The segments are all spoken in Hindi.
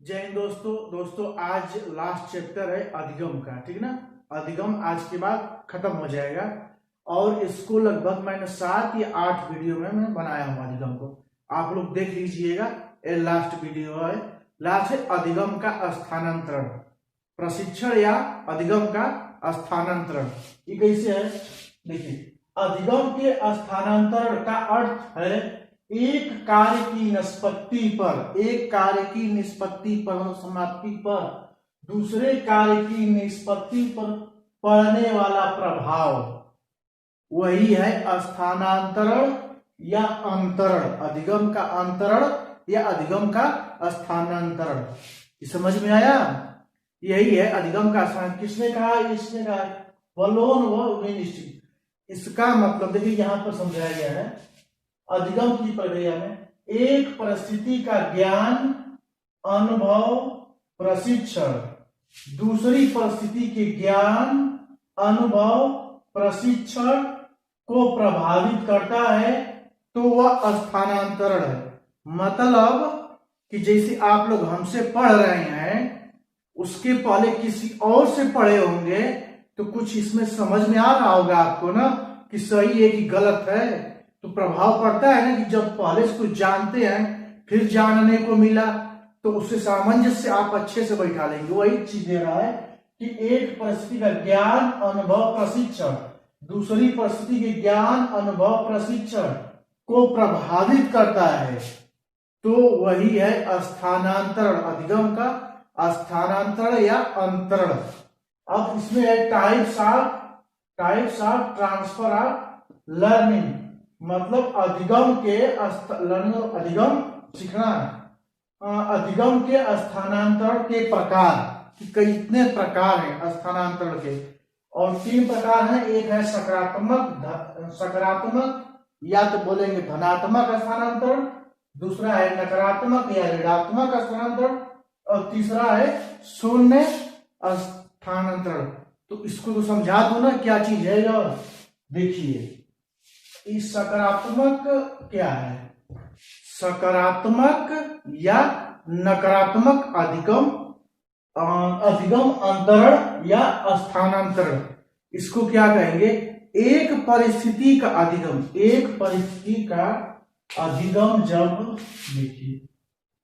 जय हिंद दोस्तों आज लास्ट चैप्टर है अधिगम का। ठीक ना। अधिगम आज के बाद खत्म हो जाएगा और इसको लगभग मैंने 7 या 8 वीडियो में मैं बनाया हूं। अधिगम को आप लोग देख लीजिएगा। ये लास्ट वीडियो है। लास्ट है अधिगम का स्थानांतरण, प्रशिक्षण या अधिगम का स्थानांतरण। ये कैसे है देखिए। अधिगम के स्थानांतरण का अर्थ है एक कार्य की निष्पत्ति पर समाप्ति पर दूसरे कार्य की निष्पत्ति पर पड़ने वाला प्रभाव, वही है स्थानांतरण या अंतरण। अधिगम का अंतरण या अधिगम का स्थानांतरण। समझ में आया? यही है अधिगम का स्थान। किसने कहा? इसने कहा, वलोन व विनिश्चित। इसका मतलब देखिए यहां पर समझाया गया है। अधिगम की प्रक्रिया में एक परिस्थिति का ज्ञान, अनुभव, प्रशिक्षण दूसरी परिस्थिति के ज्ञान, अनुभव, प्रशिक्षण को प्रभावित करता है तो वह स्थानांतरण है। मतलब कि जैसे आप लोग हमसे पढ़ रहे हैं, उसके पहले किसी और से पढ़े होंगे तो कुछ इसमें समझ में आ रहा होगा आपको ना कि सही है कि गलत है। तो प्रभाव पड़ता है ना कि जब पहले से कुछ जानते हैं फिर जानने को मिला तो उससे सामंजस्य आप अच्छे से बैठा लेंगे। वही चीज दे रहा है कि एक परिस्थिति का ज्ञान, अनुभव, प्रशिक्षण दूसरी परिस्थिति के ज्ञान, अनुभव, प्रशिक्षण को प्रभावित करता है तो वही है स्थानांतरण। अधिगम का स्थानांतरण या अंतरण। अब इसमें है types of transfer of learning. मतलब अधिगम के अधिगम सीखना, अधिगम के स्थानांतरण के प्रकार कि कितने प्रकार हैं स्थानांतरण के। और 3 प्रकार हैं। एक है सकारात्मक या तो बोलेंगे धनात्मक स्थानांतरण, दूसरा है नकारात्मक या ऋणात्मक स्थानांतरण और तीसरा है शून्य स्थानांतरण। तो इसको तो समझा दो ना क्या चीज है यार। देखिए इस सकारात्मक क्या है? सकारात्मक या नकारात्मक अधिगम अंतरण या स्थानांतरण। इसको क्या कहेंगे? एक परिस्थिति का अधिगम। एक परिस्थिति का अधिगम जब देखिए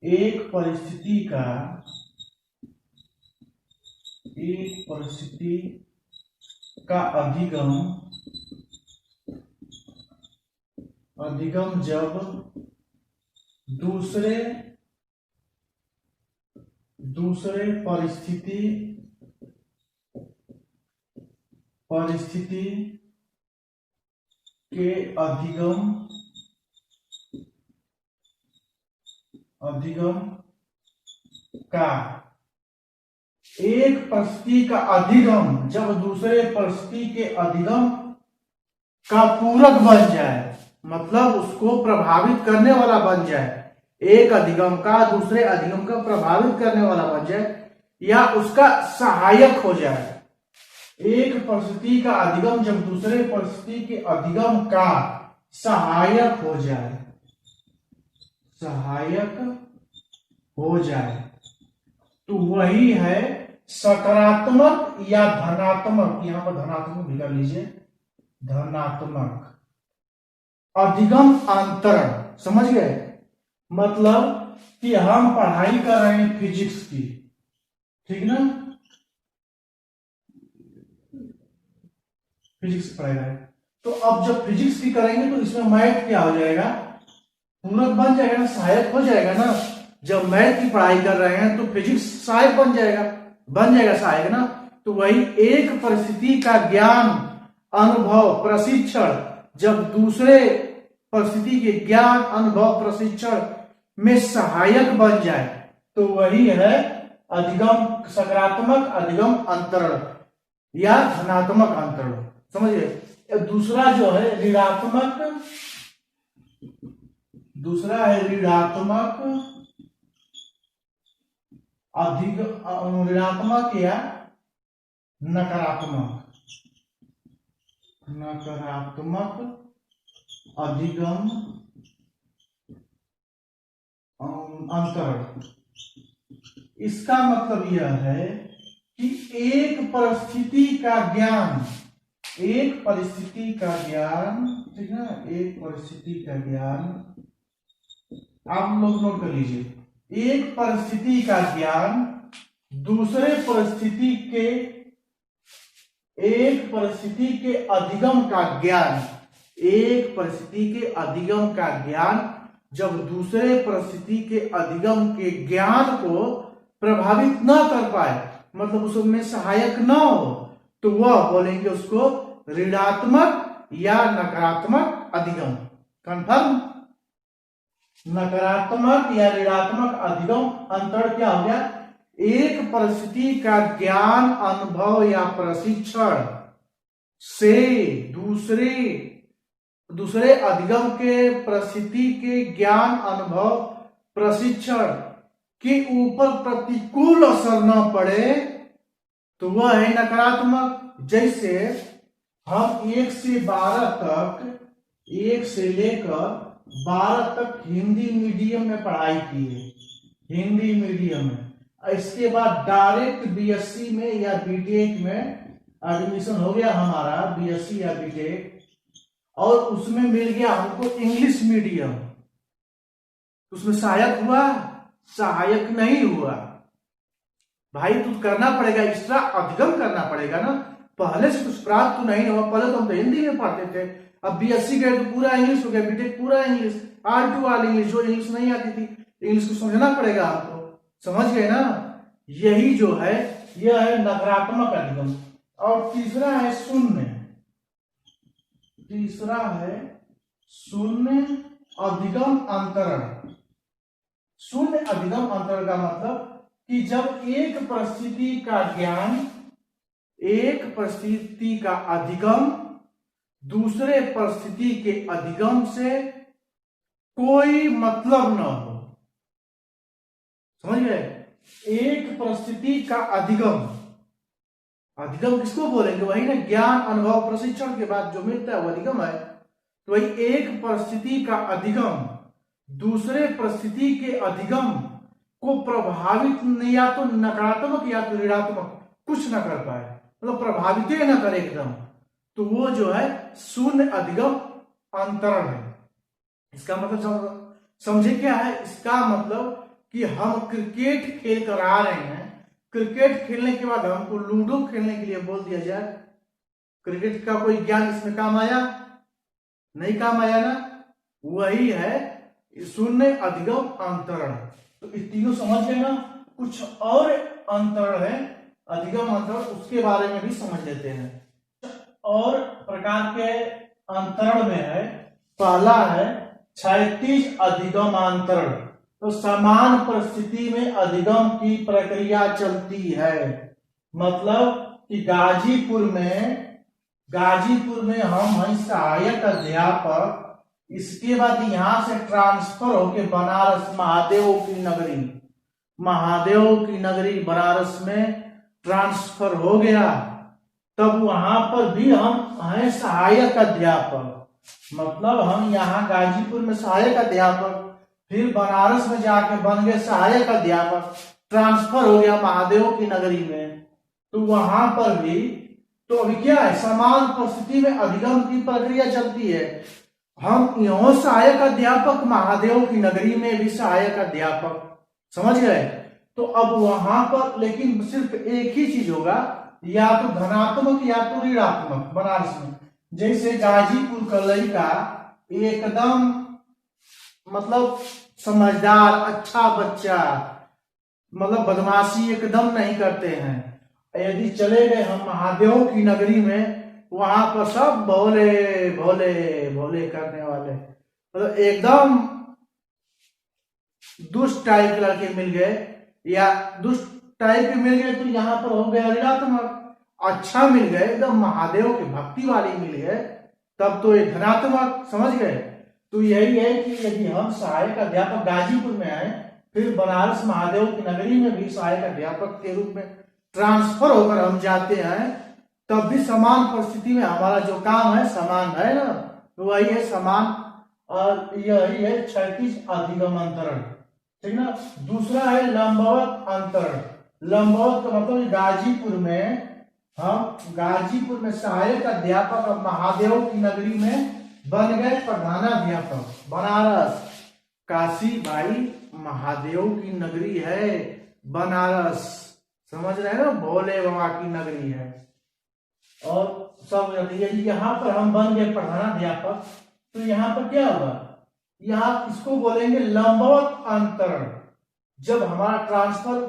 एक परिस्थिति का अधिगम जब दूसरे परिस्थिति के अधिगम का एक परिस्थिति का अधिगम जब दूसरे परिस्थिति के अधिगम का पूरक बन जाए, मतलब उसको प्रभावित करने वाला बन जाए। एक अधिगम का दूसरे अधिगम का प्रभावित करने वाला बन जाए या उसका सहायक हो जाए। एक परिस्थिति का अधिगम जब दूसरे परिस्थिति के अधिगम का सहायक हो जाए तो वही है सकारात्मक या धनात्मक। यहां पर धनात्मक भी कर लीजिए, धनात्मक अधिगम अंतरण। समझ गए? मतलब कि हम पढ़ाई कर रहे हैं फिजिक्स की, ठीक ना, फिजिक्स पढ़ाई रहे तो अब जब फिजिक्स की करेंगे तो इसमें मैथ क्या हो जाएगा? पूरक बन जाएगा ना, सहायक हो जाएगा ना। जब मैथ की पढ़ाई कर रहे हैं तो फिजिक्स सहायक बन जाएगा सहायक ना। तो वही एक परिस्थिति का ज्ञान, अनुभव, प्रशिक्षण जब दूसरे परिस्थिति के ज्ञान, अनुभव, प्रशिक्षण में सहायक बन जाए तो वही है अधिगम सकारात्मक अधिगम अंतरण या धनात्मक अंतरण। समझिए? दूसरा जो है ऋणात्मक, ऋणात्मक या नकारात्मक अधिगम अंतरण। इसका मतलब यह है कि एक परिस्थिति का ज्ञान, एक परिस्थिति का ज्ञान, ठीक है, एक परिस्थिति का ज्ञान, आप लोग नोट कर लीजिए, एक परिस्थिति का ज्ञान दूसरे परिस्थिति के, एक परिस्थिति के अधिगम का ज्ञान, एक परिस्थिति के अधिगम का ज्ञान जब दूसरे परिस्थिति के अधिगम के ज्ञान को प्रभावित न कर पाए, मतलब उसमें सहायक न हो, तो वह बोलेंगे उसको ऋणात्मक या नकारात्मक अधिगम। कंफर्म? नकारात्मक या ऋणात्मक अधिगम अंतर क्या हो गया? एक परिस्थिति का ज्ञान, अनुभव या प्रशिक्षण से दूसरे अधिगम के परिस्थिति के ज्ञान, अनुभव, प्रशिक्षण के ऊपर प्रतिकूल असर न पड़े तो वह है नकारात्मक। जैसे हम 1 से 12 तक, 1 से लेकर 12 तक हिंदी मीडियम में पढ़ाई किए, हिंदी मीडियम में, इसके बाद डायरेक्ट बीएससी में या बीटेक में एडमिशन हो गया हमारा, बीएससी या बीटेक, और उसमें मिल गया हमको इंग्लिश मीडियम, उसमें सहायक हुआ? सहायक नहीं हुआ भाई। तो करना पड़ेगा, एक्स्ट्रा अधिगम करना पड़ेगा ना, पहले से कुछ प्राप्त तो नहीं हुआ। पहले तो हम तो हिंदी में पढ़ते थे, अब बीएससी गए तो पूरा इंग्लिश हो गया, बीटेक पूरा इंग्लिश, R2 वाली इंग्लिश, जो इंग्लिश नहीं आती थी, इंग्लिश को समझना पड़ेगा आपको। समझ गए ना? यही जो है यह है नकारात्मक अधिगम। और तीसरा है शून्य, तीसरा है शून्य अधिगम अंतरण। शून्य अधिगम अंतरण का मतलब कि जब एक परिस्थिति का ज्ञान, एक परिस्थिति का अधिगम दूसरे परिस्थिति के अधिगम से कोई मतलब न हो। समझ गए? एक परिस्थिति का अधिगम, अधिगम किसको बोलेंगे? वही ना, ज्ञान, अनुभव, प्रशिक्षण के बाद जो मिलता है वो अधिगम है। तो वही एक परिस्थिति का अधिगम दूसरे परिस्थिति के अधिगम को प्रभावित या तो नकारात्मक या तो ऋणात्मक कुछ न कर पाए, मतलब प्रभावित ही न करे एकदम, तो वो जो है शून्य अधिगम अंतरण है। इसका मतलब समझे क्या है? इसका मतलब कि हम क्रिकेट खेल कर आ रहे हैं, क्रिकेट खेलने के बाद हमको लूडो खेलने के लिए बोल दिया जाए, क्रिकेट का कोई ज्ञान इसमें काम आया? नहीं काम आया ना। वही है शून्य अधिगम अंतरण। तो इस तीनों समझ गए ना। कुछ और अंतरण है अधिगम अंतरण, उसके बारे में भी समझ लेते हैं। और प्रकार के अंतरण में है, पहला है क्षैतिज अधिगमांतरण। तो समान परिस्थिति में अधिगम की प्रक्रिया चलती है। मतलब कि गाजीपुर में हम हैं सहायक अध्यापक, इसके बाद यहां से ट्रांसफर होके बनारस महादेव की नगरी बनारस में ट्रांसफर हो गया। तब वहां पर भी हम हैं सहायक अध्यापक, मतलब हम यहाँ गाजीपुर में सहायक अध्यापक, फिर बनारस में जाके बन गए सहायक अध्यापक, ट्रांसफर हो गया महादेव की नगरी में। तो वहां पर भी तो अभी क्या है, समान परिस्थिति में अधिगम की प्रक्रिया चलती है। हम यहाँ सहायक अध्यापक, महादेव की नगरी में भी सहायक अध्यापक। समझ गए? तो अब वहां पर लेकिन सिर्फ एक ही चीज होगा, या तो धनात्मक या तो ऋणात्मक बनारस में। जैसे गाजीपुर का लड़का एकदम मतलब समझदार, अच्छा बच्चा, मतलब बदमाशी एकदम नहीं करते हैं। यदि चले गए हम महादेव की नगरी में, वहां पर सब भोले भोले भोले करने वाले, मतलब एकदम दुष्ट टाइप के लड़के मिल गए, या दुष्ट टाइप के मिल गए तो यहाँ पर हो गया ऋणात्मक। अच्छा मिल गए, एकदम महादेव के भक्ति वाले मिल गए, तब तो ये धनात्मक। समझ गए? तो यही है कि यदि हम सहायक अध्यापक गाजीपुर में आए, फिर बनारस महादेव की नगरी में भी सहायक अध्यापक के रूप में ट्रांसफर होकर हम जाते हैं, तब भी समान परिस्थिति में हमारा जो काम है समान है ना, तो वही है समान। और यही है क्षैतिज अधिगम अंतरण। ठीक ना। दूसरा है लंबवत अंतरण। लंबवत का मतलब गाजीपुर में सहायक अध्यापक अब महादेव की नगरी में बन गए प्रधानाध्यापक। बनारस, काशी भाई महादेव की नगरी है बनारस, समझ रहे हैं ना, भोले बाबा की नगरी है। और सब यहाँ पर हम बन गए प्रधानाध्यापक, तो यहाँ पर क्या होगा, यहाँ इसको बोलेंगे लंबवत अंतरण। जब हमारा ट्रांसफर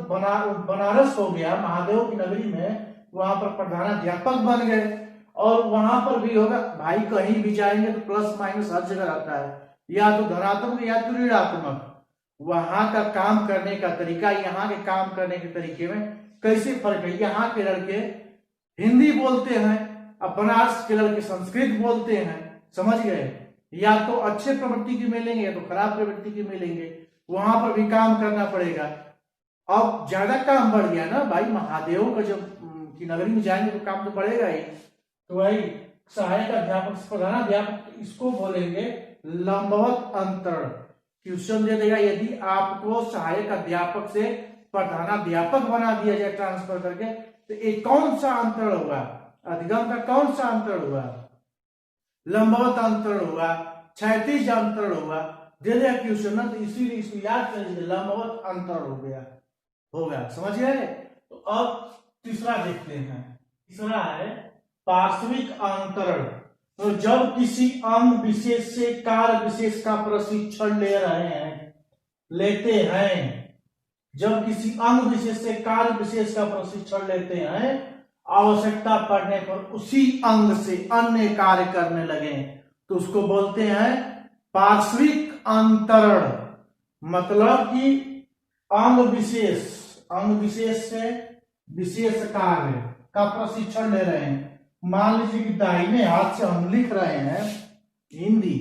बनारस हो गया महादेव की नगरी में, वहां पर प्रधानाध्यापक बन गए, और वहां पर भी होगा भाई, कहीं भी जाएंगे तो प्लस माइनस हर जगह रहता है, या तो धनात्मक या तो ऋणात्मक। वहां का काम करने का तरीका यहाँ के काम करने के तरीके में कैसे फर्क है। यहाँ के लड़के हिंदी बोलते हैं, अब बनारस के लड़के संस्कृत बोलते हैं, समझ गए। या तो अच्छे प्रवृत्ति की मिलेंगे या तो खराब प्रवृत्ति की मिलेंगे, वहां पर भी काम करना पड़ेगा। अब ज्यादा काम बढ़ गया ना भाई, महादेव का जब की नगरी में जाएंगे तो काम तो बढ़ेगा ही। तो वही सहायक अध्यापक प्रधानाध्यापक, इसको बोलेंगे लंबवत अंतरण। क्वेश्चन दे देगा, यदि आपको सहायक अध्यापक से प्रधानाध्यापक बना दिया जाए ट्रांसफर करके, तो एक कौन सा अंतरण हुआ, अधिगम का कौन सा अंतरण हुआ, लंबवत अंतरण हुआ, क्षैतिज अंतरण हुआ। दे दिया क्वेश्चन ना, तो इसीलिए इसको याद कर लीजिए, लंबवत अंतरण होगा, समझ गए। तो अब तीसरा देखते हैं। तीसरा है पार्श्विक अंतरण। तो जब किसी अंग विशेष से कार्य विशेष का प्रशिक्षण लेते हैं, जब किसी अंग विशेष से कार्य विशेष का प्रशिक्षण लेते हैं, आवश्यकता पड़ने पर उसी अंग से अन्य कार्य करने लगे, तो उसको बोलते हैं पार्श्विक अंतरण। मतलब कि अंग विशेष से विशेष कार्य का प्रशिक्षण ले रहे हैं। मान लीजिए कि दाहिने हाथ से हम लिख रहे हैं हिंदी,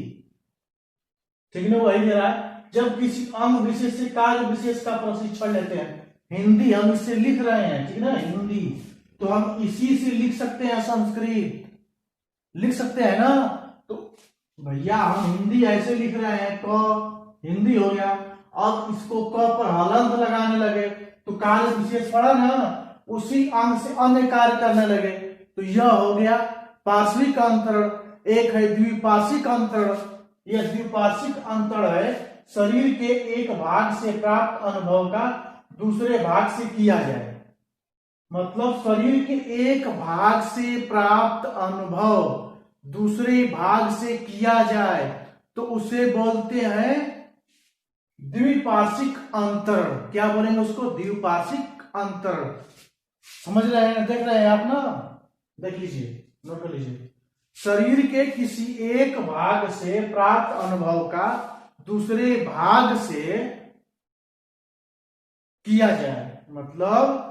ठीक है, वही दे रहा है। जब किसी अंग विशेष से कार्य विशेष का प्रशिक्षण लेते हैं, हिंदी हम इससे लिख रहे हैं, ठीक है ना, हिंदी, तो हम इसी से लिख सकते हैं संस्कृत, लिख सकते हैं ना। तो भैया हम हिंदी ऐसे लिख रहे हैं, क हिंदी हो गया, अब इसको क पर हलंत लगाने लगे तो कार्य विशेष पड़ा ना, उसी अंग से अन्य कार्य करने लगे, तो यह हो गया पार्श्विक अंतरण। एक है द्विपार्श्विक अंतरण। यह द्विपार्श्विक अंतरण है, शरीर के एक भाग से प्राप्त अनुभव का दूसरे भाग से किया जाए। मतलब शरीर के एक भाग से प्राप्त अनुभव दूसरे भाग से किया जाए, तो उसे बोलते हैं द्विपार्श्विक अंतरण। क्या बोलेंगे उसको, द्विपार्श्विक अंतरण। समझ रहे हैं, देख रहे हैं आप ना, देख लीजिए, नोट कर लीजिए। शरीर के किसी एक भाग से प्राप्त अनुभव का दूसरे भाग से किया जाए। मतलब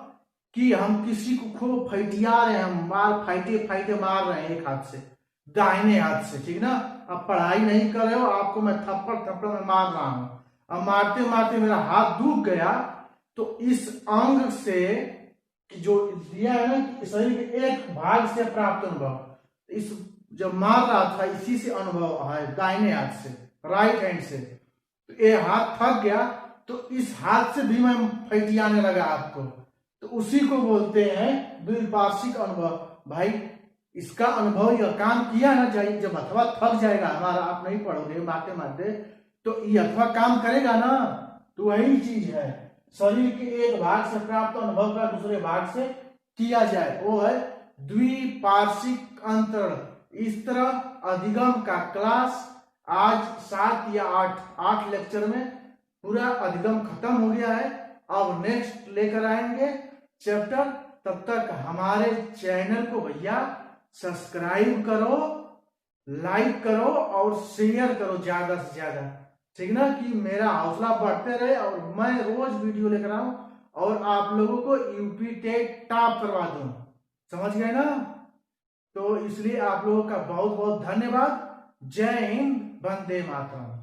कि हम किसी को खूब फैटिया रहे हैं, हम फाइटे मार रहे हैं एक हाथ से, दाहिने हाथ से, ठीक ना। अब पढ़ाई नहीं कर रहे हो, आपको मैं थप्पड़ में मार रहा हूं, अब मारते मारते मेरा हाथ दुख गया, तो इस अंग से जो दिया है ना, शरीर के एक भाग से प्राप्त अनुभव, इस जब मार रहा था इसी से अनुभव है, दाहिने हाथ से, राइट हैंड से। तो ये हाथ थक गया, तो इस हाथ से भी मैं फैटियाने लगा आपको, तो उसी को बोलते हैं द्विपार्श्विक अनुभव। भाई इसका अनुभव यह काम किया ना, चाहिए जब अथवा थक जाएगा हमारा, आप नहीं पढ़ोगे मारते तो ये अथवा काम करेगा ना, तो वही चीज है, शरीर के एक भाग से प्राप्त अनुभव का दूसरे भाग से किया जाए, वो है द्विपार्श्विक अंतरण। इस तरह अधिगम का क्लास आज 7 या 8 लेक्चर में पूरा अधिगम खत्म हो गया है। अब नेक्स्ट लेकर आएंगे चैप्टर, तब तक हमारे चैनल को भैया सब्सक्राइब करो, लाइक करो और शेयर करो ज्यादा से ज्यादा, ठीक ना, कि मेरा हौसला बढ़ते रहे और मैं रोज वीडियो लेकर आऊं और आप लोगों को यूपी टेट टॉप करवा दूं, समझ गए ना। तो इसलिए आप लोगों का बहुत बहुत धन्यवाद। जय हिंद, वंदे मातरम।